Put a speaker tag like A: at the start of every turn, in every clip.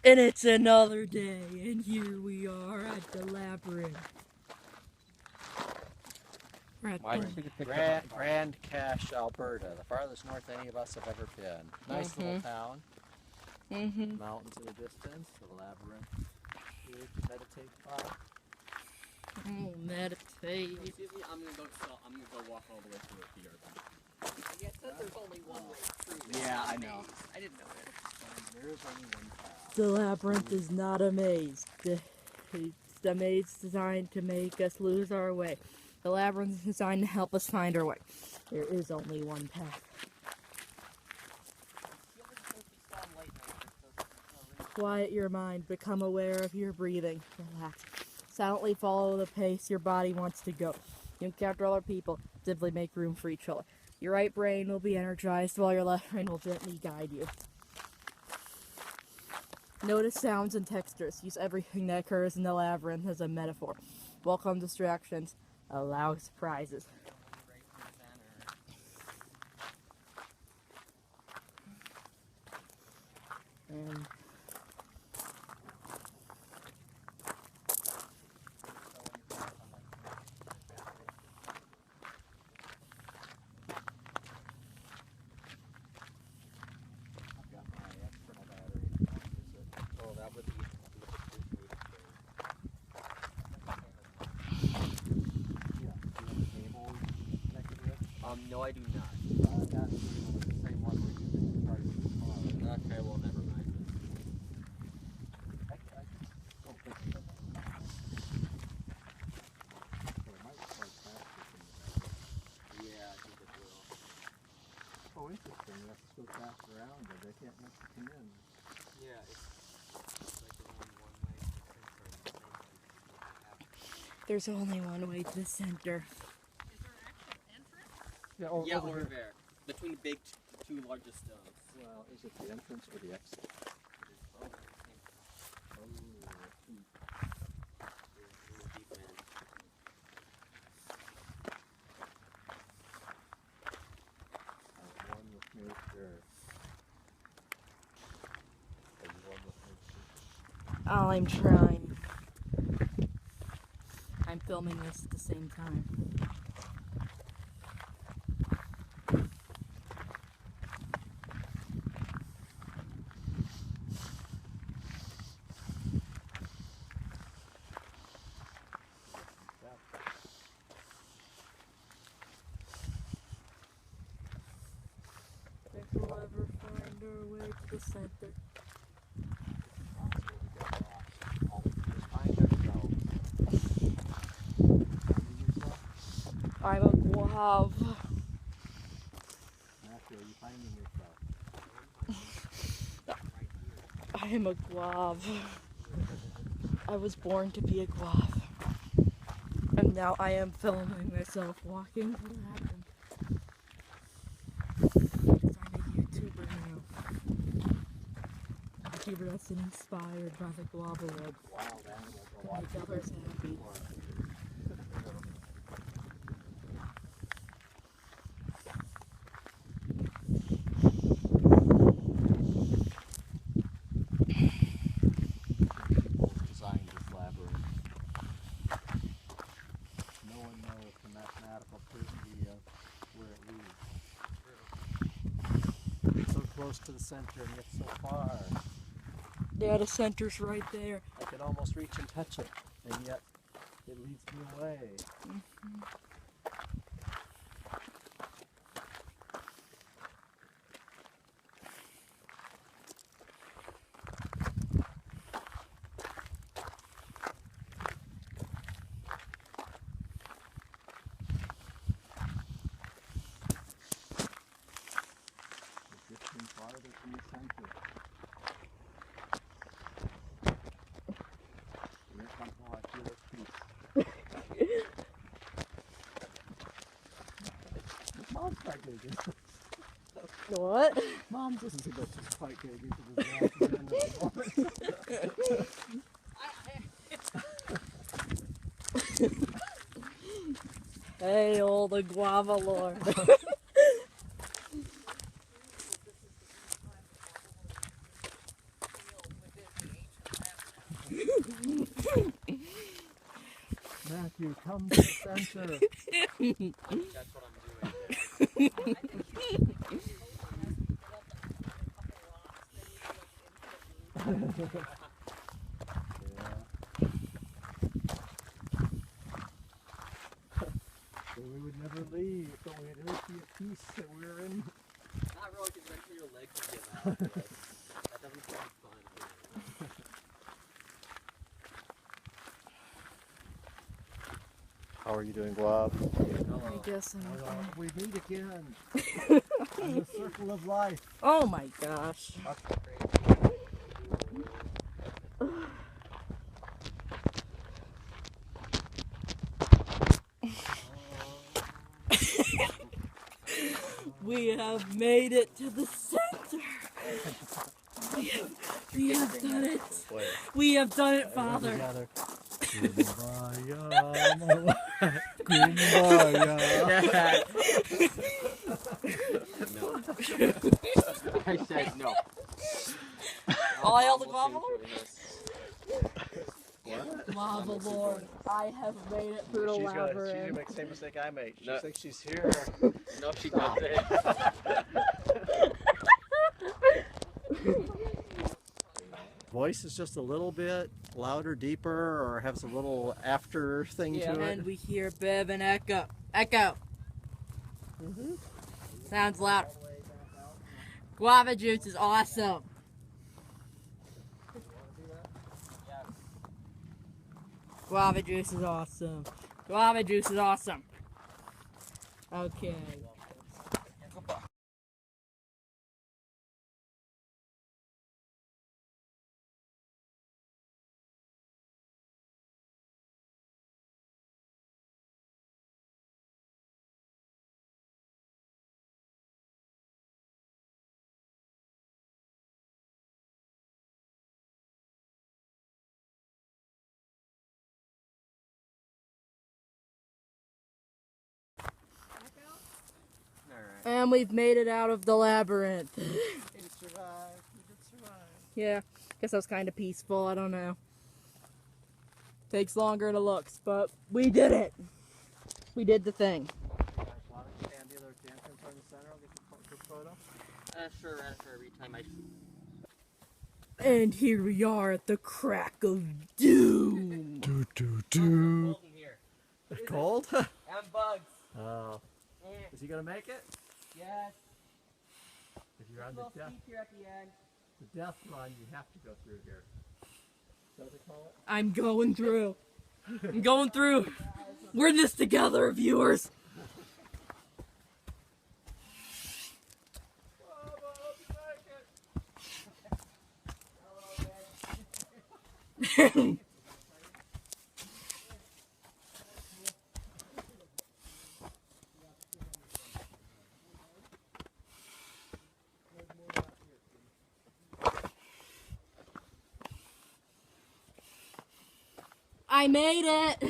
A: And it's another day, and here we are at the Labyrinth. We're at
B: Grand Cache, Alberta, the farthest north any of us have ever been. Nice little town. Mountains in the distance, the Labyrinth here to meditate by.
A: Oh, meditate.
C: Excuse me, I'm gonna go walk all the way through it here.
D: Yeah, it says there's only one way through.
C: Yeah, I know.
D: I didn't know that.
B: There is only one path.
A: The Labyrinth is not a maze. It's a maze designed to make us lose our way. The Labyrinth is designed to help us find our way. There is only one path. Quiet your mind. Become aware of your breathing. Relax. Silently follow the pace your body wants to go. You encounter other people. Simply make room for each other. Your right brain will be energized while your left brain will gently guide you. Notice sounds and textures. Use everything that occurs in the Labyrinth as a metaphor. Welcome distractions. Allow surprises. And
C: No, I do not.
B: That's the same one we're using to charge the car.
C: Okay, well, never mind.
B: I don't think so. Well, it might start faster from the battery.
C: Yeah, I think it will.
B: Oh, interesting. You have to go fast around it. They can't make it come in.
C: Yeah, it's like around one way to the center.
A: there's only one way to the center.
B: Yeah,
C: Yeah,
B: over
C: over
B: here.
C: there. Between the big two largest stones.
B: Well, is it the entrance or the exit? Oh, one with nature. And one with nature.
A: I'm trying. I'm filming this at the same time. If we'll ever find our way to the center. I'm a guava.
B: Matthew, are you finding yourself?
A: I am a guava. I was born to be a guava. And now I am filming myself walking the labyrinth. Because I'm a YouTuber now. A YouTuber that's inspired by the guava log.
B: Wild animals
A: To make others happy.
B: Designed this labyrinth. No one knows the mathematical certainty of where it leads. So close to the center and yet so far.
A: Yeah, the center's right there.
B: I could almost reach and touch it, and yet it leads me away. It's drifting farther from the center. Here comes how I feel at peace. Mom's quite good.
A: What?
B: Mom doesn't think that's quite good into this
A: Hail the guava lord.
B: you. Come to the center.
C: That's what I'm doing there.
B: So we would never leave, so we'd always be at peace that we were in.
C: Not really, because eventually your legs will give out. But that doesn't sound fun.
B: How are you doing, Guab?
A: I guess I'm fine.
B: We meet again. In the circle of life.
A: Oh my gosh. We have made it to the center. We have done it. We have done it, Father.
B: Kumbaya, kumbaya.
C: No. I said no.
A: All hail the Guava Lord.
B: What?
A: Guava Lord, I have made it through the
B: She's gonna
A: labyrinth.
B: make the same mistake I made. She
C: No.
B: thinks she's here.
C: No, she doesn't.
B: Voice is just a little bit louder, deeper, or has a little after thing to it.
A: And we hear a bit of an echo. Echo. Sounds loud. Guava juice is awesome. Guava juice is awesome. Guava juice is awesome. Okay. And we've made it out of the labyrinth.
B: We did survive. We did survive.
A: Yeah, guess that was kind of peaceful. I don't know. Takes longer than it looks, but we did it. We did the thing.
B: Stand the other entrance in the center. I'll get the quick photo.
C: Sure, after every time I...
A: And here we are at the crack of doom.
B: Do do
C: Cold
B: do.
C: in here.
B: It's cold.
C: And bugs.
B: Oh, is he gonna make it?
C: Yes.
B: If you're on the death
C: here at the end.
B: run, you have to go through here. So they call it.
A: I'm going through. I'm going through. We're in this together, viewers. I made it.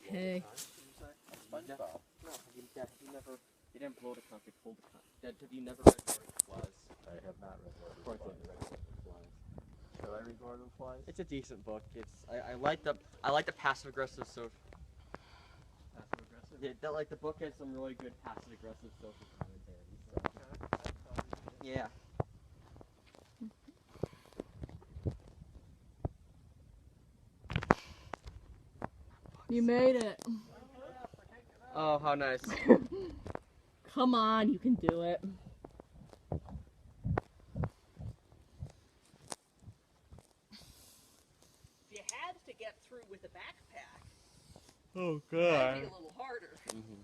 A: Hey.
B: SpongeBob.
C: No, have you never... You didn't blow the conch, you pulled the conch. Have you never read Lord of the Flies?
B: I have not read Lord of
C: Of course
B: the
C: I
B: Flies.
C: read Lord of the Flies.
B: Should I read Lord of the Flies?
C: It's a decent book. I like the passive aggressive social.
B: Passive aggressive.
C: Yeah, the book has some really good passive aggressive social commentary. So. Yeah.
A: You made it.
C: Oh, how nice.
A: Come on, you can do it.
D: If you had to get through with a backpack,
B: Oh
D: that'd be a little harder.
C: Mm-hmm.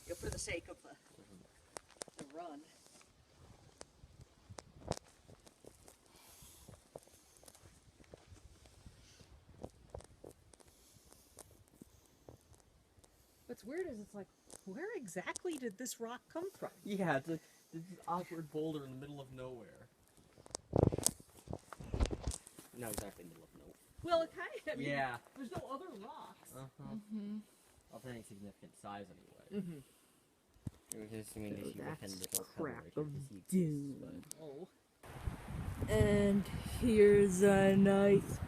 D: You know, for the sake of the run. weird is it's like, where exactly did this rock come from?
C: Yeah, it's this awkward boulder in the middle of nowhere. Not exactly middle of nowhere.
D: Well, it kind of, I mean,
C: Yeah.
D: there's no other rocks.
C: Of any significant size, anyway. Because, I mean,
A: So
C: if you
A: that's
C: attend the
A: crap
C: hotel,
A: of
C: you
A: doom.
D: Oh.
A: And here's a nice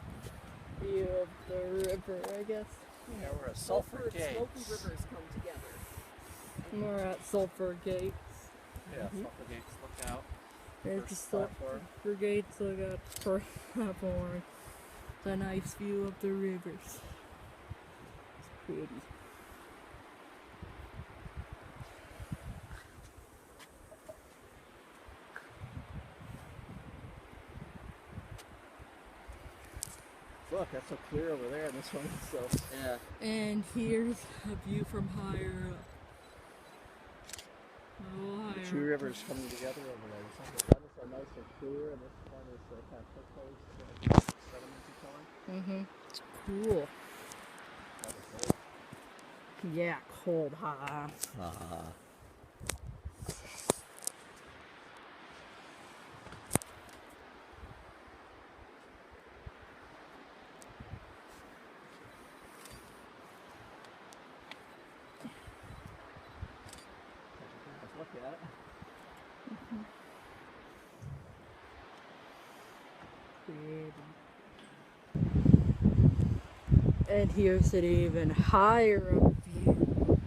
A: view of the river, I guess.
B: Yeah, we're at Sulfur
D: and
B: Gates.
D: Smoky rivers come together.
A: We're at Sulfur Gates.
B: Yeah, Sulfur Gates, look out.
A: There's the
B: First platform.
A: Sulfur Gates, look at the platform. It's a nice view of the rivers. It's pretty.
B: Look, that's so clear over there, and this one is so.
C: Yeah.
A: And here's a view from higher up. Oh,
B: The
A: higher
B: two
A: up.
B: rivers coming together over there. This one is nice and clear, and this one is kind of turquoise, sedimenty color.
A: It's cool.
B: That was cold.
A: Yeah, cold, huh?
B: Let's look at it.
A: And here's an even higher up view.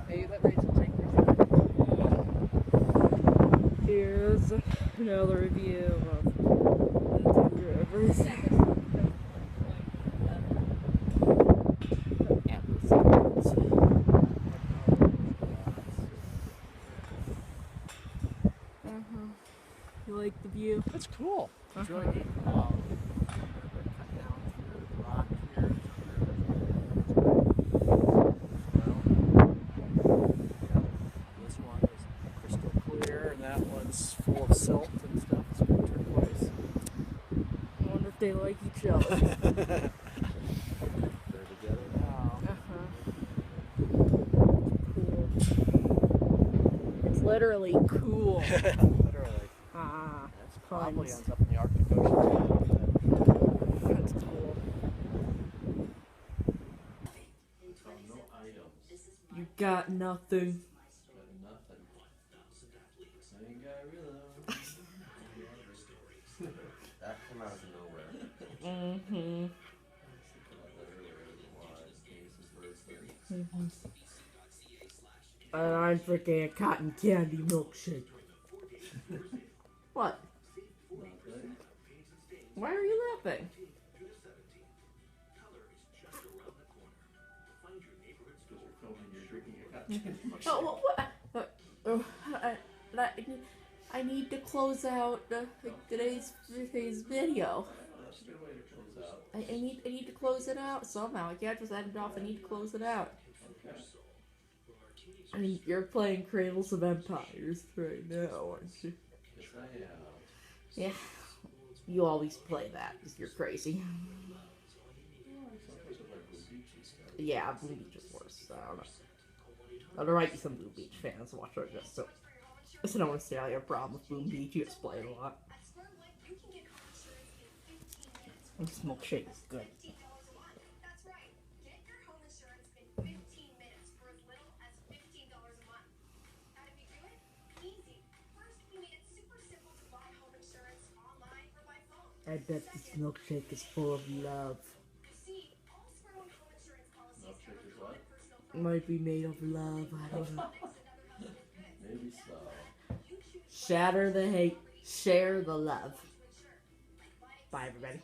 D: Maybe let Rachel take her side.
A: Here's another view of the two rivers. You like the view?
B: That's cool. It's really neat. Cut down through the rock here. This one is crystal clear, and that one's full of silt and stuff. It's pretty turquoise.
A: I wonder if they like each other.
B: They're together now.
A: Cool. It's literally cool.
B: Literally.
A: Ah,
B: That's probably
A: puns.
B: ends up in the Arctic Ocean.
A: That's cool. You got nothing.
C: That came out of nowhere.
A: And I'm freaking a cotton candy milkshake. What? Why are you laughing? Oh, what? I need to close out today's video. I need to close it out somehow. I can't just end it off. I need to close it out. I mean, you're playing Cradles of Empires right now, aren't you?
B: Yes, I am.
A: Yeah. You always play that because you're crazy. Yeah, Blue Beach is worse. So I don't know. There might be some Blue Beach fans watch our just so. I don't want to say I have a problem with Boom Beach. You just play it a lot. And this milkshake is good. I bet this milkshake is full of love.
B: Milkshake is what?
A: It might be made of love. I don't know.
B: Maybe so.
A: Shatter the hate, share the love. Bye, everybody.